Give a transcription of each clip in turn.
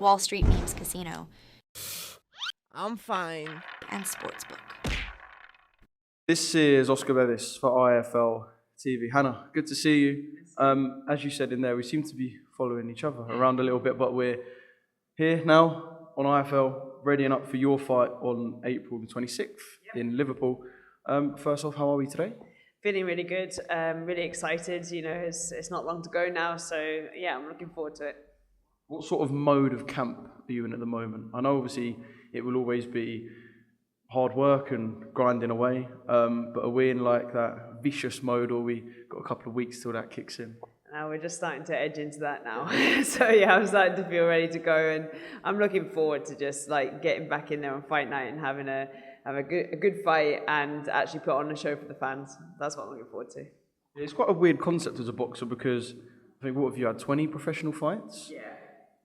Wall Street Memes Casino, I'm fine. and Sportsbook. This is Oscar Bevis for IFLTV. Hannah, good to see you. As you said in there, we seem to be following each other around a little bit, but we're here now on IFL, readying up for your fight on April the 26th in Liverpool. First off, how are we today? Feeling really good, really excited. You know, it's not long to go now, so yeah, I'm looking forward to it. What sort of mode of camp are you in at the moment? I know obviously it will always be hard work and grinding away, but are we in like that vicious mode, or we got a couple of weeks till that kicks in? Now we're just starting to edge into that now. So yeah, I'm starting to feel ready to go, and I'm looking forward to just like getting back in there on fight night and having a good fight and actually put on a show for the fans. That's what I'm looking forward to. It's quite a weird concept as a boxer because I think, what have you had, 20 professional fights? Yeah.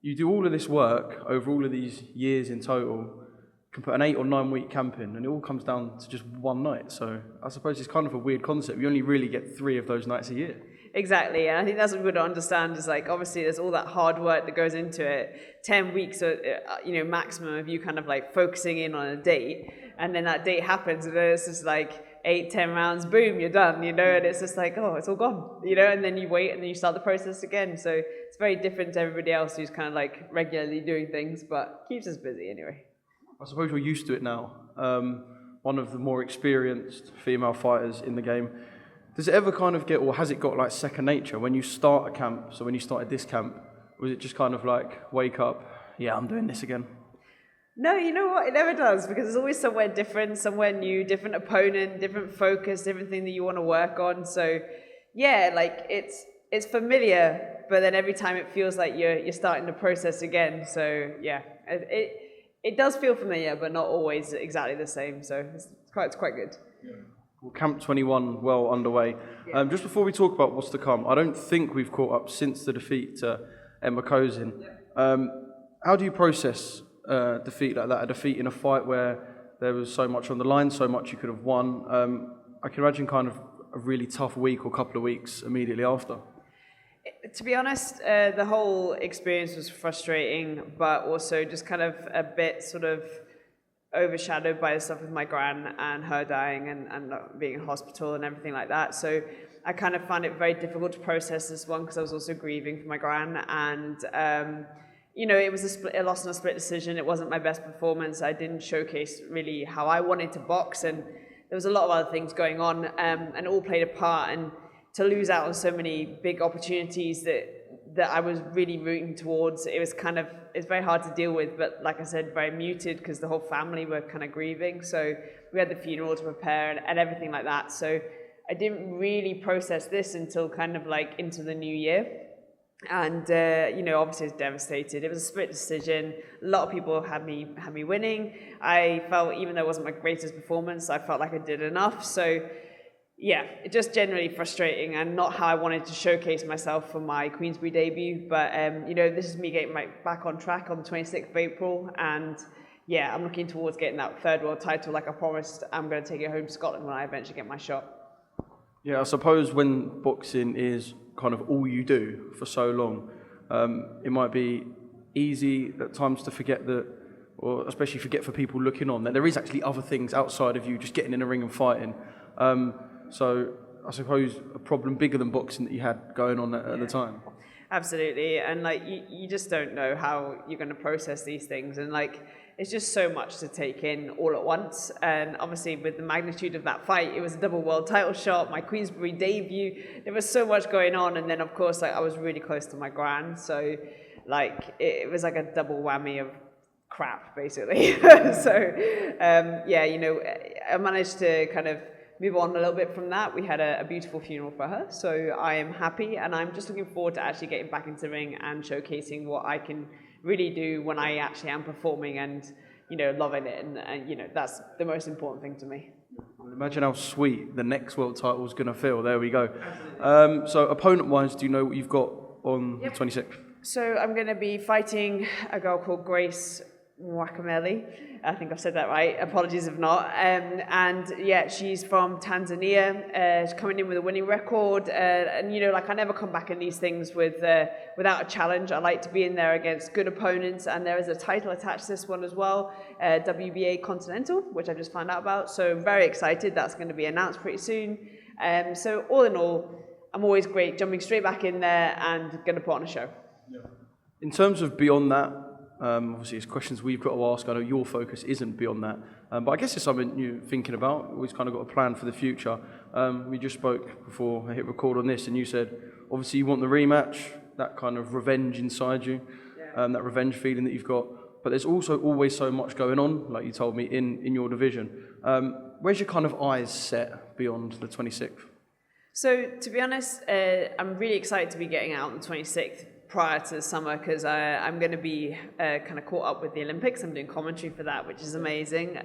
You do all of this work over all of these years in total, can put an 8 or 9 week camp in, and it all comes down to just one night. So I suppose it's kind of a weird concept. You only really get 3 of those nights a year. Exactly, and I think that's what we don't understand is like obviously there's all that hard work that goes into it. 10 weeks, maximum of you kind of like focusing in on a date, and then that date happens, and then it's just like 8-10 rounds, boom, you're done, you know, and it's just like, oh, it's all gone, you know, and then you wait and then you start the process again. So it's very different to everybody else who's kind of like regularly doing things, but keeps us busy anyway. I suppose you're used to it now. One of the more experienced female fighters in the game. Does it ever kind of get, or has it got like second nature when you start a camp? So when you started this camp, was it just kind of like wake up, yeah, I'm doing this again? No, you know what? It never does, because it's always somewhere different, somewhere new, different opponent, different focus, different thing that you want to work on. So yeah, like it's familiar, but then every time it feels like you're starting the process again. So yeah, it does feel familiar, but not always exactly the same. So it's quite good. Yeah. Well, Camp 21 well underway. Yeah. Just before we talk about what's to come, I don't think we've caught up since the defeat to Emma Kozin. Yeah. How do you process defeat like that, a defeat in a fight where there was so much on the line, so much you could have won? I can imagine kind of a really tough week or couple of weeks immediately after. To be honest, the whole experience was frustrating, but also just kind of a bit sort of overshadowed by the stuff with my gran and her dying and being in hospital and everything like that. So I kind of found it very difficult to process this one because I was also grieving for my gran, and it was a loss and a split decision. It wasn't my best performance. I didn't showcase really how I wanted to box, and there was a lot of other things going on, and it all played a part. And to lose out on so many big opportunities that I was really rooting towards, it's very hard to deal with, but like I said, very muted because the whole family were kind of grieving. So we had the funeral to prepare and everything like that. So I didn't really process this until kind of like into the new year. And, obviously I was devastated. It was a split decision. A lot of people had me winning. I felt, even though it wasn't my greatest performance, I felt like I did enough. So yeah, it's just generally frustrating and not how I wanted to showcase myself for my Queensberry debut. But, this is me getting back on track on the 26th of April. And yeah, I'm looking towards getting that third world title. Like I promised, I'm going to take it home to Scotland when I eventually get my shot. Yeah, I suppose when boxing is kind of all you do for so long, it might be easy at times to forget that, or especially forget for people looking on, that there is actually other things outside of you just getting in a ring and fighting. So I suppose a problem bigger than boxing that you had going on at the time. Absolutely, and like you just don't know how you're going to process these things, and like it's just so much to take in all at once. And obviously with the magnitude of that fight, it was a double world title shot, my Queensberry debut, there was so much going on. And then of course, like I was really close to my gran, so like it was like a double whammy of crap basically. So I managed to kind of move on a little bit from that. We had a beautiful funeral for her, so I am happy, and I'm just looking forward to actually getting back into the ring and showcasing what I can really do when I actually am performing and loving it, and that's the most important thing to me. Imagine how sweet the next world title is going to feel. There we go. So opponent wise, do you know what you've got on the 26th? So I'm going to be fighting a girl called Grace Wakameli. I think I've said that right. Apologies if not. And yeah, she's from Tanzania. She's coming in with a winning record. And you know, like I never come back in these things without a challenge. I like to be in there against good opponents. And there is a title attached to this one as well, WBA Continental, which I just found out about. So very excited. That's going to be announced pretty soon. So all in all, I'm always great jumping straight back in there and going to put on a show. Yeah. In terms of beyond that, obviously it's questions we've got to ask. I know your focus isn't beyond that, but I guess it's something you're thinking about. Always kind of got a plan for the future. We just spoke before I hit record on this, and you said obviously you want the rematch, that kind of revenge inside you, that revenge feeling that you've got. But there's also always so much going on, like you told me, in your division. Where's your kind of eyes set beyond the 26th? So to be honest, I'm really excited to be getting out on the 26th. Prior to the summer, because I'm going to be kind of caught up with the Olympics. I'm doing commentary for that, which is amazing.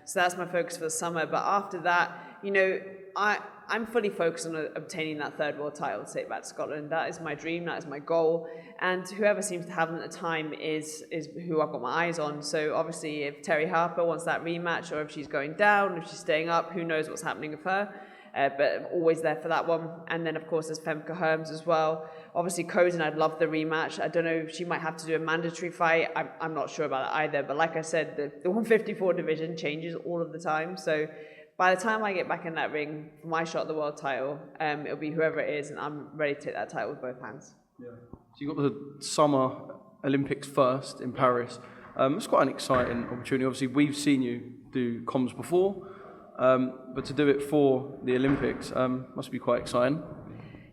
So that's my focus for the summer. But after that, you know, I'm fully focused on obtaining that third world title to take back to Scotland. That is my dream. That is my goal. And whoever seems to have them at the time is who I've got my eyes on. So obviously, if Terry Harper wants that rematch, or if she's going down, if she's staying up, who knows what's happening with her. But I'm always there for that one. And then, of course, there's Femke Herms as well. Obviously, Cozen, I'd love the rematch. I don't know if she might have to do a mandatory fight. I'm not sure about that either. But like I said, the 154 division changes all of the time. So by the time I get back in that ring for my shot at the world title, it'll be whoever it is, and I'm ready to take that title with both hands. Yeah. So you've got the Summer Olympics first in Paris. It's quite an exciting opportunity. Obviously, we've seen you do comms before. But to do it for the Olympics must be quite exciting.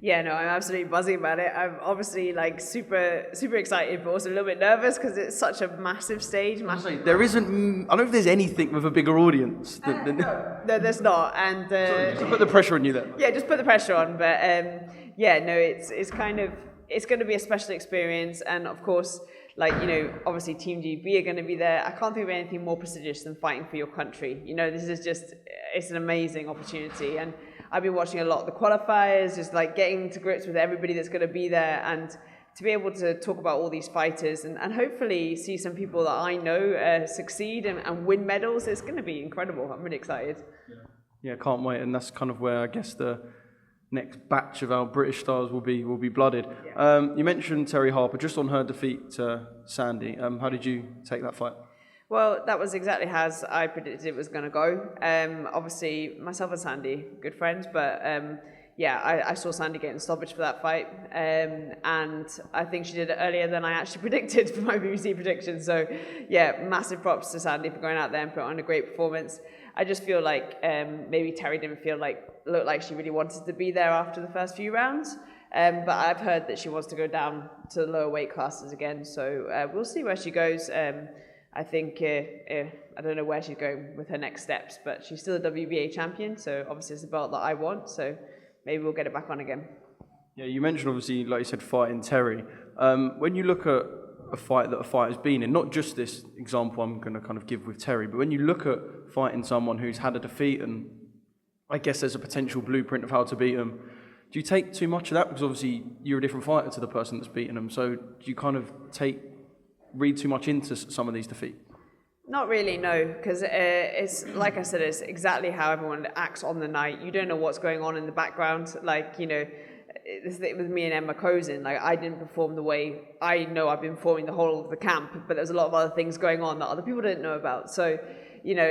Yeah, no, I'm absolutely buzzing about it. I'm obviously like super excited, but also a little bit nervous because it's such a massive stage. There isn't. I don't know if there's anything with a bigger audience. No, there's not. And just to put the pressure on you then. Yeah, just put the pressure on. But yeah, no, it's kind of going to be a special experience, and of course, like, you know, obviously Team GB are going to be there. I can't think of anything more prestigious than fighting for your country. You know, this is just, it's an amazing opportunity. And I've been watching a lot of the qualifiers, just like getting to grips with everybody that's going to be there, and to be able to talk about all these fighters and hopefully see some people that I know succeed and win medals. It's going to be incredible. I'm really excited. Yeah, can't wait. And that's kind of where I guess the next batch of our British stars will be blooded. Yeah. You mentioned Terry Harper, just on her defeat to Sandy. How did you take that fight? Well, that was exactly as I predicted it was going to go. Obviously, myself and Sandy, good friends, but yeah, I saw Sandy getting stoppage for that fight, and I think she did it earlier than I actually predicted for my BBC prediction. So yeah, massive props to Sandy for going out there and putting on a great performance. I just feel like maybe Terry didn't look like she really wanted to be there after the first few rounds. But I've heard that she wants to go down to the lower weight classes again. So we'll see where she goes. I think, I don't know where she's going with her next steps, but she's still a WBA champion. So obviously it's a belt that I want. So maybe we'll get it back on again. Yeah, you mentioned obviously, like you said, fighting Terry. When you look at a fight that a fighter's been in, not just this example I'm going to kind of give with Terry, but when you look at fighting someone who's had a defeat and I guess there's a potential blueprint of how to beat them, do you take too much of that? Because obviously you're a different fighter to the person that's beating them. So do you kind of read too much into some of these defeats? Not really, no, because it's like I said, it's exactly how everyone acts on the night. You don't know what's going on in the background. Like, you know, this thing with me and Emma Cozen, like I didn't perform the way I know I've been performing the whole of the camp, but there's a lot of other things going on that other people didn't know about. So, you know,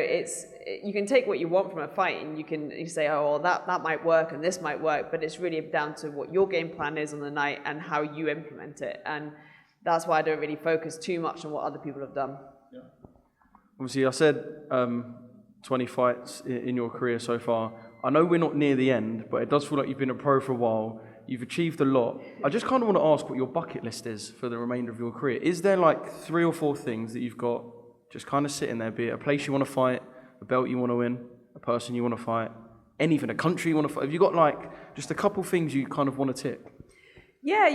you can take what you want from a fight and you say, oh, well, that might work and this might work, but it's really down to what your game plan is on the night and how you implement it. And that's why I don't really focus too much on what other people have done. Yeah. Obviously, I said 20 fights in your career so far. I know we're not near the end, but it does feel like you've been a pro for a while. You've achieved a lot. I just kind of want to ask what your bucket list is for the remainder of your career. Is there like 3 or 4 things that you've got just kind of sitting there, be it a place you want to fight, a belt you want to win, a person you want to fight, anything, a country you want to fight? Have you got like just a couple things you kind of want to tick? Yeah,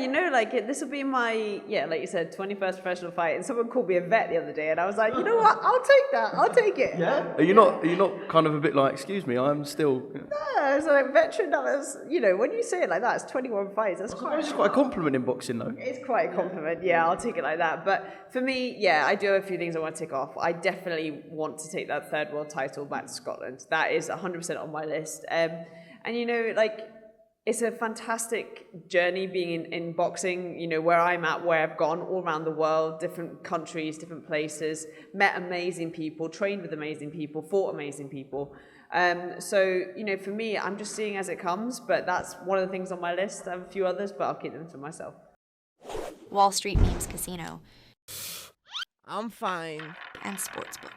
this will be my, like you said, 21st professional fight. And someone called me a vet the other day, and I was like, you know what? I'll take that. I'll take it. Yeah. Are you not kind of a bit like, excuse me, I'm still? Yeah, it's like veteran. That was, when you say it like that, it's 21 fights. That's It's quite a compliment in boxing, though. It's quite a compliment. Yeah, I'll take it like that. But for me, yeah, I do have a few things I want to tick off. I definitely want to take that third world title back to Scotland. That is 100% on my list. It's a fantastic journey being in boxing, where I'm at, where I've gone all around the world, different countries, different places, met amazing people, trained with amazing people, fought amazing people. For me, I'm just seeing as it comes, but that's one of the things on my list. I have a few others, but I'll keep them to myself. Wall Street Memes Casino, I'm fine. and Sportsbook.